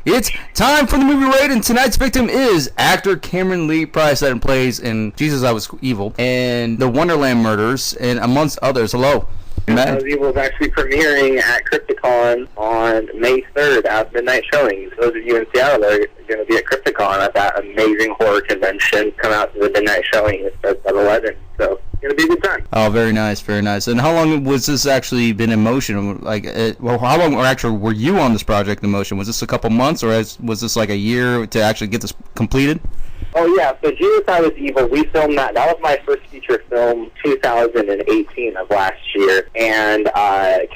It's time for the movie raid, and tonight's victim is actor Cameron Lee Price that plays in Jesus I Was Evil and the Wonderland Murders, and amongst others. Hello. I Was Evil is actually premiering at Crypticon on May 3rd at midnight showings. Those of you in Seattle are going to be at Crypticon at that amazing horror convention. Come out to the midnight showing. It starts at 11, so it's going to be a good time. Oh, very nice, very nice. And how long was this actually been in motion? How long actually were you on this project in motion? Was this a couple months, or was this like a year to actually get this completed? Oh, yeah. So Jesus I Was Evil, we filmed that. That was my first feature film, 2018 of last year. And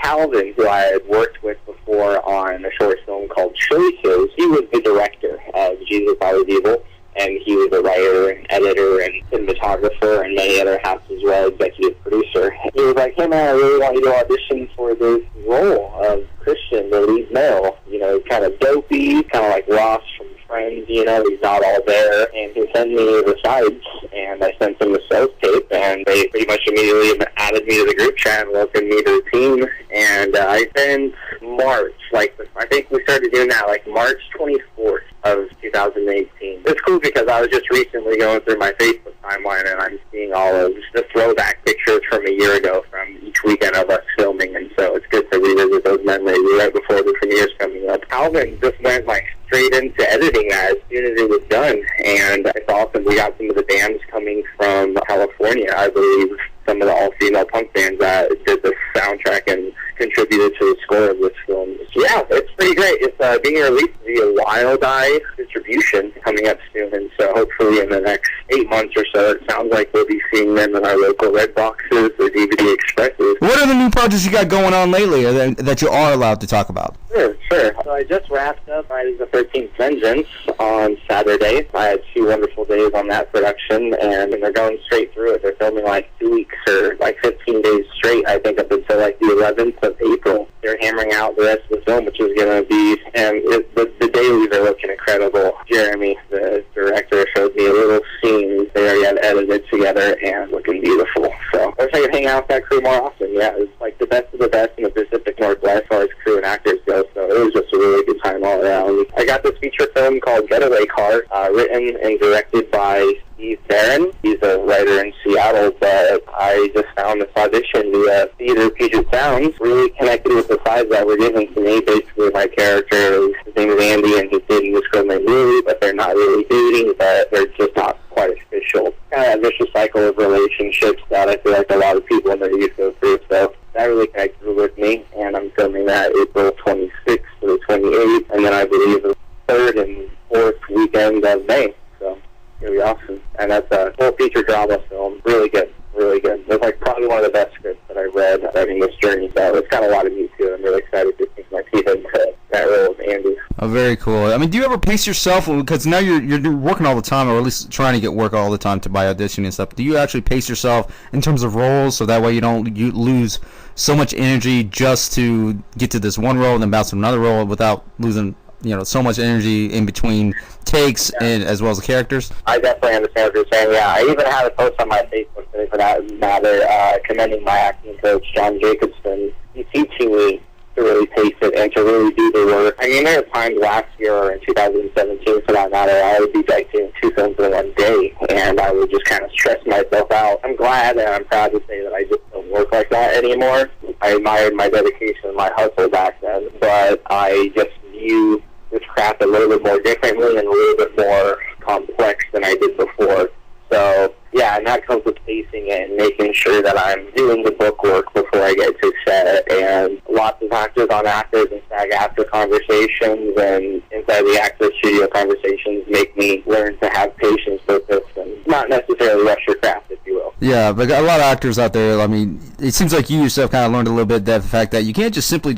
Calvin, who I had worked with before on a short film called Choices, he was the director of Jesus I Was Evil. And he was a writer and editor and cinematographer and many other hats as well, executive producer. He was like, hey man, I really want you to audition for this role of Christian, the lead male. You know, he's kind of dopey, kind of like Ross from Friends, you know, he's not all there. And he sent me the sides, and I sent them the sales tape, and they pretty much immediately added me to the group chat and welcomed me to the team. And I spent March, I think we started doing that like March 24th of 2018. It's cool because I was just recently going through my Facebook timeline, and I'm seeing all of the throwback pictures from a year ago from each weekend of us filming, and so it's good to revisit those memories right before the premiere's coming up. Calvin just went straight into editing that as soon as it was done, and it's awesome. We got some of the bands coming from California, I believe, some of the all-female punk bands that did the soundtrack and contributed to the score of this film. Yeah, it's pretty great. It's being released via Wild Eye distribution coming up soon, and so hopefully in the next 8 months or so, it sounds like we'll be seeing them in our local red boxes or DVD expresses. What are the new projects you got going on lately that you are allowed to talk about? Sure. So I just wrapped up Friday the 13th Vengeance on Saturday. I had 2 wonderful days on that production, and they're going straight through it. They're filming 2 weeks or 15 days straight, I think, up until the 11th of April. They're hammering out the rest of the film, which is going to be, and the dailies are looking incredible. Jeremy, the director, showed me a little scene they already had edited together and looking beautiful. So I wish I could hang out with that crew more often. Yeah, it was the best of the best in the Pacific Northwest as far as crew and actors go, so it was just a really good time all around. I got this feature film called Getaway Car, written and directed by Steve Barron. He's a writer in Seattle, but I just found this audition via Theater Puget Sounds, really connected with the sides that were given to me. Basically, my character, his name is Andy, and he's dating this girl named Lily, but they're not really dating, but they're just not quite official. Kind of a vicious cycle of relationships that I feel like a lot of people in their youth go through, so that really connected with me, and I'm filming that April 26th to the 28th, and then I believe the 3rd and 4th weekend of May. So it'll be awesome. And that's a full feature drama film. Really good, really good. It's probably one of the best scripts that I've read during this journey, so it's got a lot of me too. I'm really excited to sink my teeth into that role of Andy. Oh, very cool. I mean, do you ever pace yourself, because now you're working all the time, or at least trying to get work all the time by auditioning and stuff. Do you actually pace yourself in terms of roles, so that way you lose so much energy just to get to this one role and then bounce to another role without losing so much energy in between takes, and as well as the characters? I definitely understand what you're saying. Yeah, I even had a post on my Facebook today, for that matter, commending my acting coach, John Jacobson. He's teaching me to really pace it and to really do the work. I mean, there were times last year or in 2017, for that matter, I would be directing 2 films in one day, and I would just kind of stress myself out. I'm glad and I'm proud to say that I just don't work like that anymore. I admired my dedication and my hustle back then, but I just view this craft a little bit more differently and a little bit more complex than I did before. So, yeah, and that comes with pacing it and making sure that I'm doing the book work before I get to set, and lots of actors on actors and SAG-AFTRA conversations and inside the actor studio conversations make me learn to have patience with this and not necessarily rush your craft, if you will. Yeah, but a lot of actors out there, I mean, it seems like you yourself kind of learned a little bit the fact that you can't just simply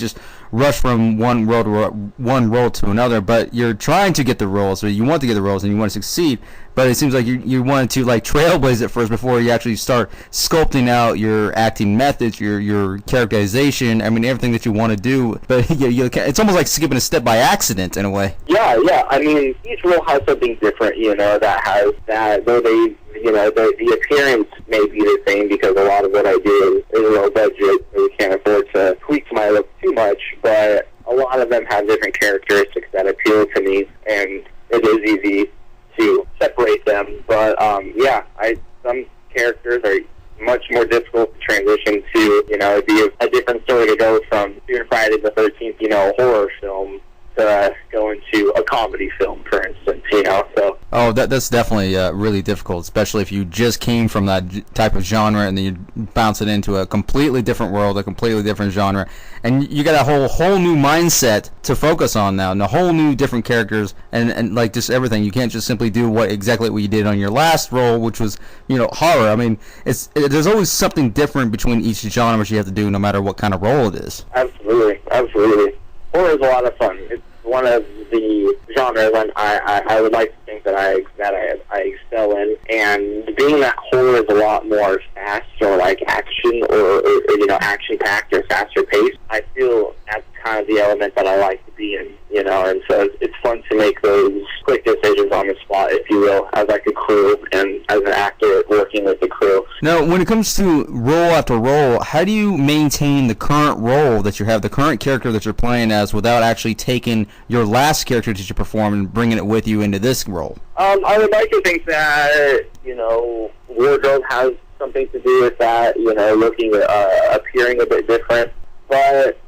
rush from one role to another, but you're trying to get the roles, or you want to get the roles and you want to succeed, but it seems like you wanted to trailblaze it first before you actually start sculpting out your acting methods, your characterization, I mean, everything that you want to do. But it's almost like skipping a step by accident in a way. Yeah, I mean, each role has something different, that has that, though they, the appearance may be the same, because a lot of what I do is low budget, so we can't afford to tweak my look too much, but a lot of them have different characteristics that appeal to me, and it is easy to separate them. But some characters are much more difficult to transition to. It'd be a different story to go from doing Friday the 13th, horror film, to go into a comedy film, for instance, so. Oh, that's definitely really difficult, especially if you just came from that type of genre and then you bounce it into a completely different world, a completely different genre, and you got a whole new mindset to focus on now, and a whole new different characters, and like just everything. You can't just simply do exactly what you did on your last role, which was, horror. I mean, there's always something different between each genre you have to do, no matter what kind of role it is. Absolutely. Horror is a lot of fun. It's one of the genres I would like to think that I excel in, and being that horror is a lot more fast or like action or action packed or faster paced, I feel that's kind of the element that I like to be in, and so it's fun to make those quick decisions on the spot, if you will, as like a crew and as an actor working with the crew. Now, when it comes to role after role, how do you maintain the current role that you have, the current character that you're playing as, without actually taking your last character that you performed and bringing it with you into this role? I would like to think that, wardrobe has something to do with that, looking, appearing a bit different, but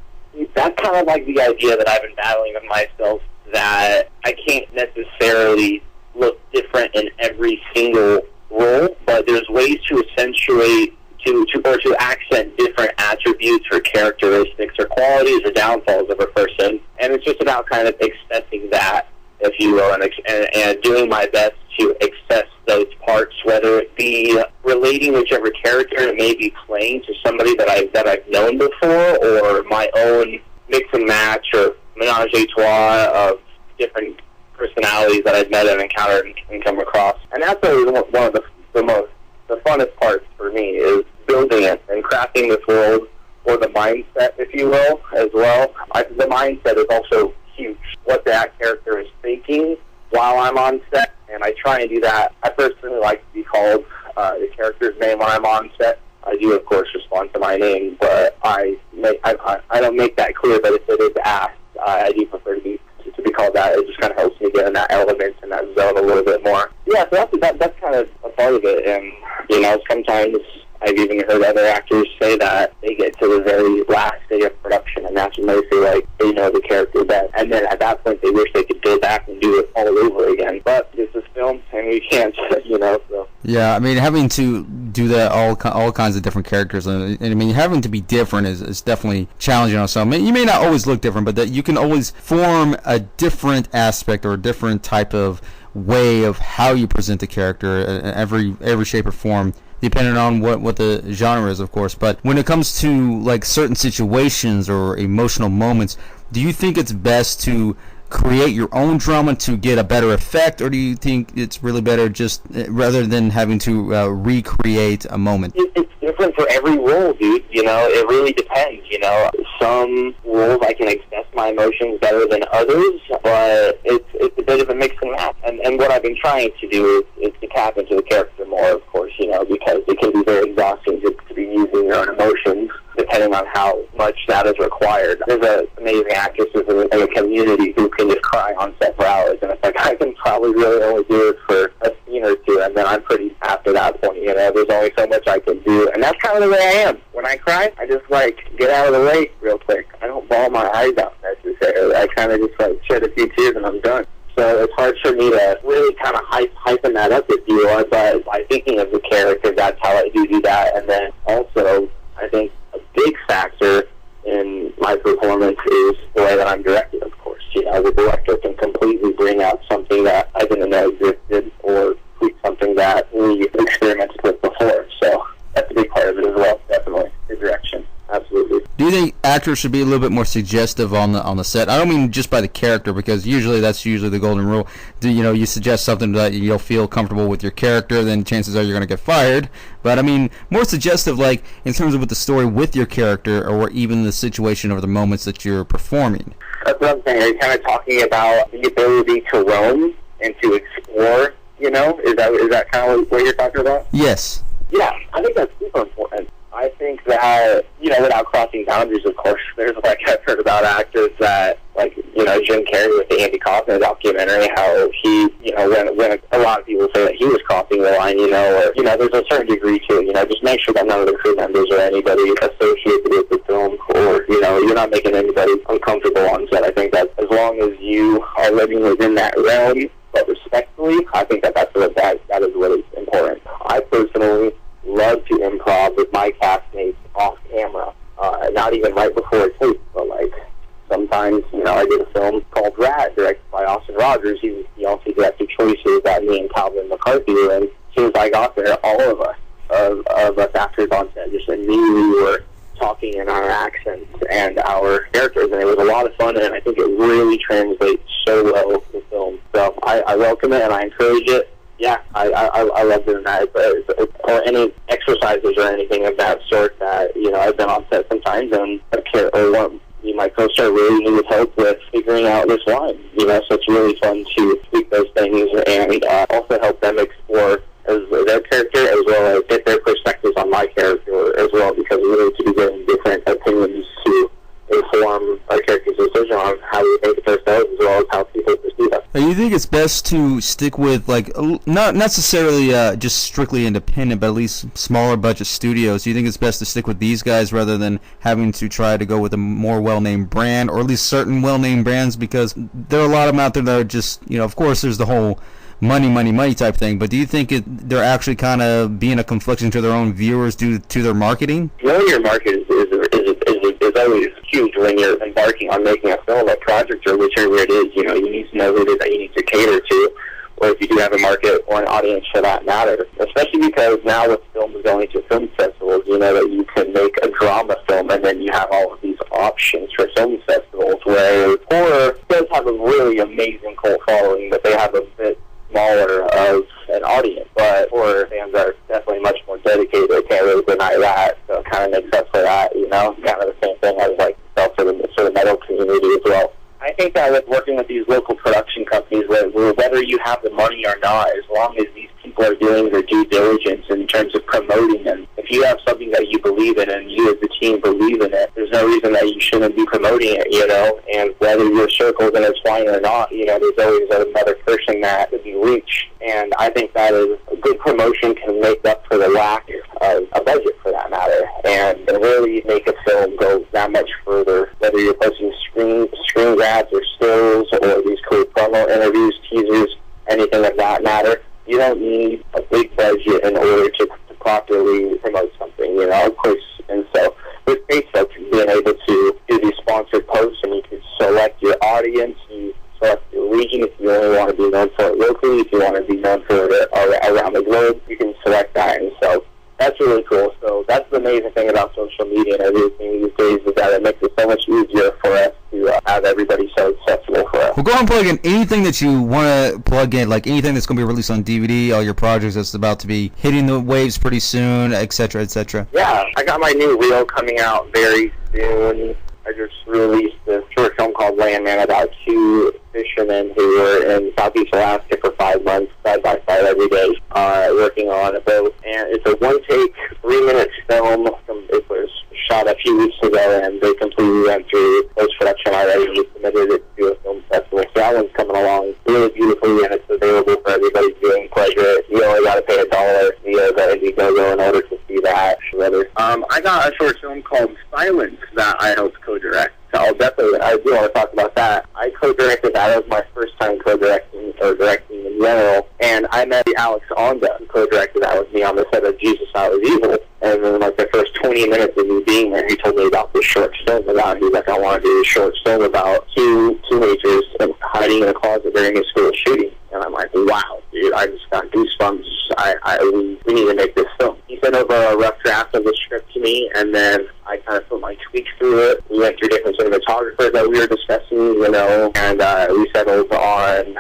that's kind of like the idea that I've been battling with myself, that I can't necessarily look different in every single role, but there's ways to accentuate to accent different attributes or characteristics or qualities or downfalls of a person, and it's just about kind of accessing that, if you will, and doing my best to access those parts, whether it be relating whichever character it may be playing to somebody that I've known before, or my own mix and match or menage a trois of different personalities that I've met and encountered and come across. And that's always one of the funnest parts for me, is building it and crafting this world, or the mindset, if you will, as well. The mindset is also huge. What that character is thinking while I'm on set, and I try and do that. I personally like to be called the character's name when I'm on set. I do, of course, respond to my name, but I don't make that clear. But if it is asked, I do prefer to be called that. It just kind of helps me get in that element and that zone a little bit more. Yeah, so that's kind of a part of it. And sometimes I've even heard other actors say that they get to the very last day of production, and that's when they feel like they know the character best. And then at that point, they wish they could go back and do it all over again. But this is film, and we can't, so. Yeah, I mean, having to do that, all kinds of different characters, and I mean, having to be different is definitely challenging on some. You may not always look different, but that you can always form a different aspect or a different type of way of how you present the character in every shape or form, depending on what the genre is, of course. But when it comes to like certain situations or emotional moments, do you think it's best to create your own drama to get a better effect, or do you think it's really better just rather than having to recreate a moment? It's different for every role, dude. It really depends. Some roles I can express my emotions better than others, but it's a bit of a mix and match. And what I've been trying to do is to tap into the character more, of course, because it can be very exhausting to be using your own emotions, depending on how much that is required. There's amazing actresses in a community who can just cry on set for hours, and it's like, I can probably really only do it for a scene or two, and then I'm pretty after that point. There's only so much I can do, and that's kind of the way I am. When I cry, I just get out of the way real quick. I don't bawl my eyes out necessarily. I kind of just shed a few tears and I'm done. So it's hard for me to really kind of hyphen that up, if you will, but by thinking of the character, that's how I do that. And then also, I think a big factor in my performance is the way that I'm directed, of course. The director can completely bring out something that I didn't know existed, or tweak something that we experimented with before. So that's a big part of it as well, definitely, the direction. Absolutely. Do you think actors should be a little bit more suggestive on the set? I don't mean just by the character, because that's usually the golden rule. You suggest something that you'll feel comfortable with your character, then chances are you're going to get fired. But I mean, more suggestive, like in terms of with the story with your character, or even the situation or the moments that you're performing. That's what I'm saying. Are you kind of talking about the ability to roam and to explore? Is that kind of what you're talking about? Yes. Yeah, I think that's super important. I think that, without crossing boundaries, of course, there's, I've heard about actors that, Jim Carrey with the Andy Kaufman documentary, how he, when a lot of people say that he was crossing the line, or, there's a certain degree to it, just make sure that none of the crew members or anybody associated with the film, or, you're not making anybody uncomfortable on set. I think that as long as you are living within that realm, but respectfully, I think that that is really important. I personally love to improv with my castmates off camera, not even right before a tape, but sometimes, I did a film called Rat, directed by Austin Rogers. He also directed Choices that me and Calvin McCarthy were in. As soon as I got there, all of us actors on set just immediately were talking in our accents and our characters, and it was a lot of fun, and I think it really translates so well to the film. So I welcome it, and I encourage it. Yeah, I love doing that. Or any exercises or anything of that sort that, I've been on set sometimes, and my co-star really needed help with figuring out this line, so it's really fun to speak those things and also help them explore as their character as well as get their perspectives on my character as well, because we need to be getting different opinions to inform our character's decision on how we think of ourselves as well as how people perceive us. You think it's best to stick with, not necessarily just strictly independent, but at least smaller budget studios? Do you think it's best to stick with these guys rather than having to try to go with a more well-named brand, or at least certain well-named brands? Because there are a lot of them out there that are just, of course there's the whole money type thing, but do you think they're actually kind of being a confliction to their own viewers due to their marketing? Your market is always huge when you're embarking on making a film, a project, or whichever it is. You need to know who it is that you need to cater to, or if you do have a market or an audience for that matter. Especially because now with films going to film festivals, that you can make a drama film, and then you have all of these options for film festivals, where horror does have a really amazing cult following, but they have a bit smaller of an audience, but horror fans are definitely much more dedicated. They can't really deny that, so it kind of makes up for that, kind of the same thing as for the sort of metal community as well. I think that with working with these local production companies, whether you have the money or not, as long as these people are doing their due diligence in terms of promoting them, if you have something that you believe in and you as the team believe in it, there's no reason that you shouldn't be promoting it, and whether your circle's intertwined or not, there's always another person that could be reached, and I think that is a good promotion can make up for the lack of a budget for that matter, and really make a film go that much further, whether you're posting screen grabs or stills or these cool promo interviews, teasers, anything of that matter. You don't need a big budget in order to properly promote something, of course. And so with Facebook, being able to do these sponsored posts, and you can select your audience, you select your region. If you only want to be known for it locally, if you want to be known for it around the globe, you can select that. And so that's really cool. So that's the amazing thing about social media and everything these days, is that it makes it so much easier for us to have everybody so accessible for us. Well, go and plug in anything that you want to plug in, like anything that's going to be released on DVD, all your projects that's about to be hitting the waves pretty soon, etc., etc. Yeah, I got my new reel coming out very soon. I just released a short film called Landman about two fishermen who were in Southeast Alaska for 5 months, side by side every day, working on a boat. And it's a one-take, 3-minute film. It was shot a few weeks ago, and they completely went through post-production already. We submitted it to a film festival. So that one's coming along really beautifully, and it's available for everybody's viewing pleasure. You only got to pay $1 via the Indiegogo in order to see that. I got a short film called Silence that I helped co-direct. So I do want to talk about that. I co-directed that. It was my first time co-directing or directing in general. And I met Alex Onda, who co-directed that with me on the set of Jesus, I Was Evil. And then the first 20 minutes of me being there, he told me about this short film about it. He's like, I want to do a short film about two teenagers hiding in a closet during a school shooting. And I'm like, wow, dude, I just got goosebumps. We need to make this film. He sent over a rough draft of the script to me, and then I kind of put my tweaks through it. We went through different cinematographers that we were discussing, and we settled on,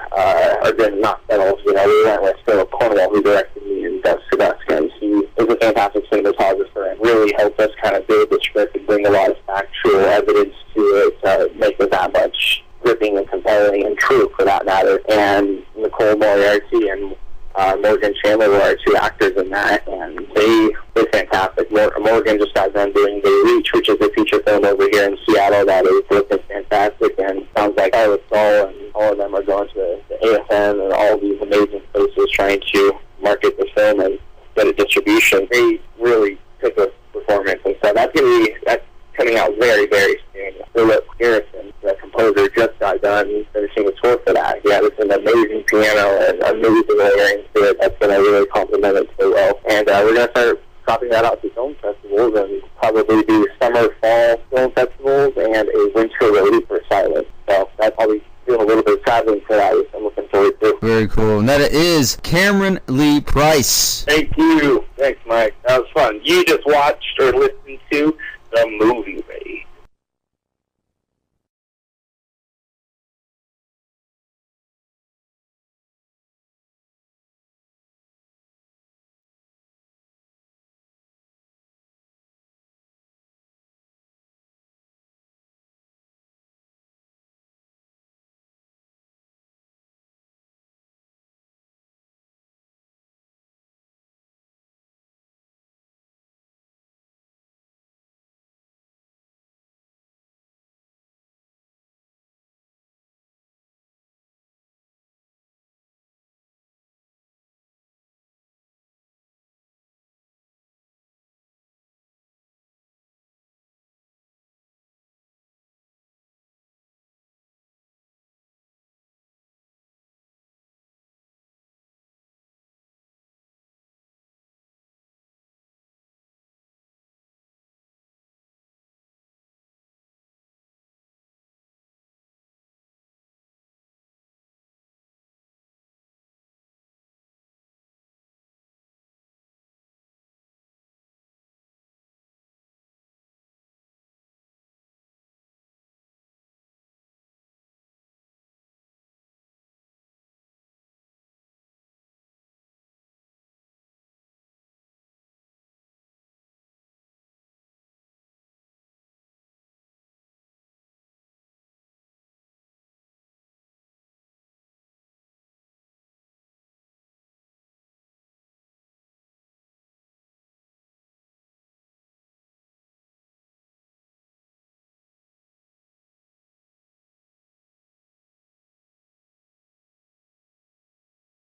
or then not settled, we went with Philip Cornwall, who directed me in Dusk to Dusk, and he was a fantastic cinematographer and really helped us kind of build the script and bring a lot of factual evidence to it to make it that much gripping and compelling and true, for that matter. And Nicole Moriarty and Morgan Chandler were our two actors in that, and they were fantastic. Morgan just got done doing The Reach, which is a feature film over here in Seattle that is looking fantastic, and sounds like Iowa Soul and all of them are going to the AFM and all these amazing places trying to market the film and get a distribution. They really took a performance, and so that's coming out very, very soon. Philip Garrison, the composer, just got done finishing a score for that. He had an amazing piano and amazing layering to it that's going to really complement it so well. And we're going to start dropping that out to film festivals and probably do summer, fall film festivals and a winter release for Silence. So that's probably doing a little bit of traveling for that, which I'm looking forward to. Very cool. And that is Cameron Lee Price. Thank you. Thanks, Mike. That was fun. You just watched or listened